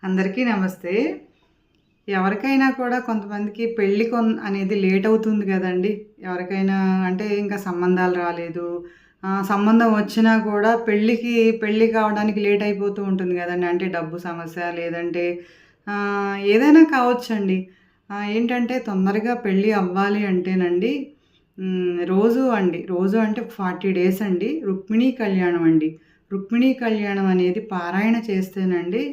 అందరికీ నమస్తే. ఎవరికైనా కూడా కొంతమందికి పెళ్లి అనేది లేట్ అవుతుంది గదండీ! ఎవరికైనా అంటే ఇంకా సంబంధాలు రాలేదు. సంబంధం వచ్చినా కూడా పెళ్లి కావడానికి లేట్ అయిపోతూ ఉంటుంది గదండీ! అంటే డబ్బు సమస్య లేదంటే ఏదైనా కావచ్చండి. ఏంటంటే తొందరగా పెళ్లి అవ్వాలి అంటేనండి రోజు అంటే 40 డేస్ అండి రుక్మిణీ కళ్యాణం అండి. రుక్మిణీ కళ్యాణం అనేది పారాయణ చేస్తేనండి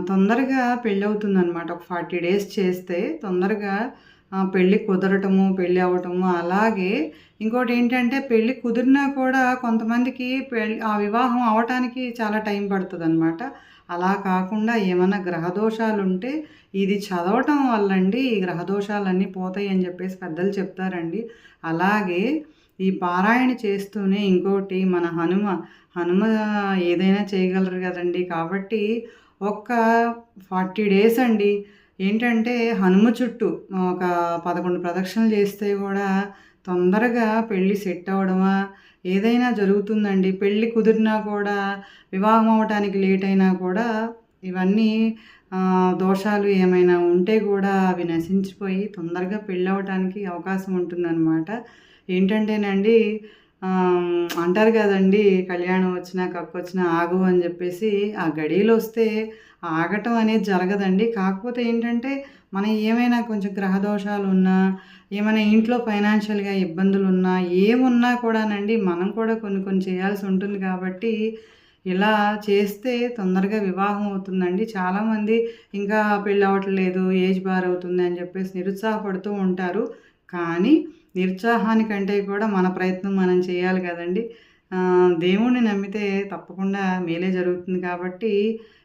తొందరగా పెళ్ళవుతుందనమాట. ఒక 40 డేస్ చేస్తే తొందరగా పెళ్లి కుదరటము, పెళ్లి అవ్వటము. అలాగే ఇంకోటేంటంటే పెళ్లి కుదిరినా కూడా కొంతమందికి ఆ వివాహం అవ్వటానికి చాలా టైం పడతదనమాట. అలా కాకుండా ఏమన్నా గ్రహదోషాలుంటే ఇది చదవటం వల్లండి ఈ గ్రహదోషాలన్నీ పోతాయని జెప్పేసి పెద్దలు చెప్తారండి. అలాగే ఈ పారాయణ చేస్తూనే ఇంకోటి మన హనుమ ఏదైనా చేయగలరు గదండీ! కాబట్టి ఒక్క 40 డేస్ అండి. ఏంటంటే హనుమ చుట్టూ ఒక 11 ప్రదక్షిణలు చేస్తే గూడా తొందరగా పెళ్లి సెట్ అవ్వడమా, ఏదైనా జరుగుతుందండి. పెళ్లి కుదిరినా కూడా వివాహం అవ్వటానికి లేట్ అయినా కూడా ఇవన్నీ దోషాలు ఏమైనా ఉంటే గూడా అవి నశించిపోయి తొందరగా పెళ్ళవ్వటానికి అవకాశం ఉంటుందనమాట. ఏంటంటేనండి అంటారు గదండీ! కళ్యాణం వచ్చినా, కక్కొచ్చినా ఆగవు అని జెప్పేసి, ఆ గడియలొస్తే ఆగటం అనేది జరగదండి. కాకపోతే ఏంటంటే, మనం ఏమైనా కొంచెం గ్రహదోషాలున్నా, ఏమైనా ఇంట్లో ఫైనాన్షియల్‌గా ఇబ్బందులున్నా, ఏమున్నా కూడానండి మనం కూడా కొన్ని కొన్ని చేయాల్సి ఉంటుంది కాబట్టి, ఇలా చేస్తే తొందరగా వివాహం అవుతుందండి. చాలామంది ఇంకా పెళ్ళవ్వట్లేదు, ఏజ్ బారవుతుంది అని జెప్పేసి నిరుత్సాహపడుతూ ఉంటారు. కానీ నిరుత్సాహానికంటే కూడా మన ప్రయత్నం మనం చేయాలి కదండీ! దేవుడిని నమ్మితే తప్పకుండా మేలే జరుగుతుంది కాబట్టి,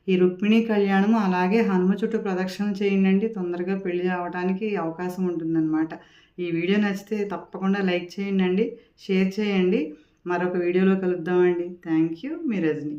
ఈ రుక్మిణీ కళ్యాణము అలాగే హనుమ చుట్టూ ప్రదక్షిణలు చేయండండి. తొందరగా పెళ్లి అవ్వటానికి అవకాశం ఉంటుందనమాట. ఈ వీడియో నచ్చితే తప్పకుండా లైక్ చేయండండి. షేర్ చేయండి. మరొక వీడియోలో కలుద్దామండి. Thank you. మీ రజని.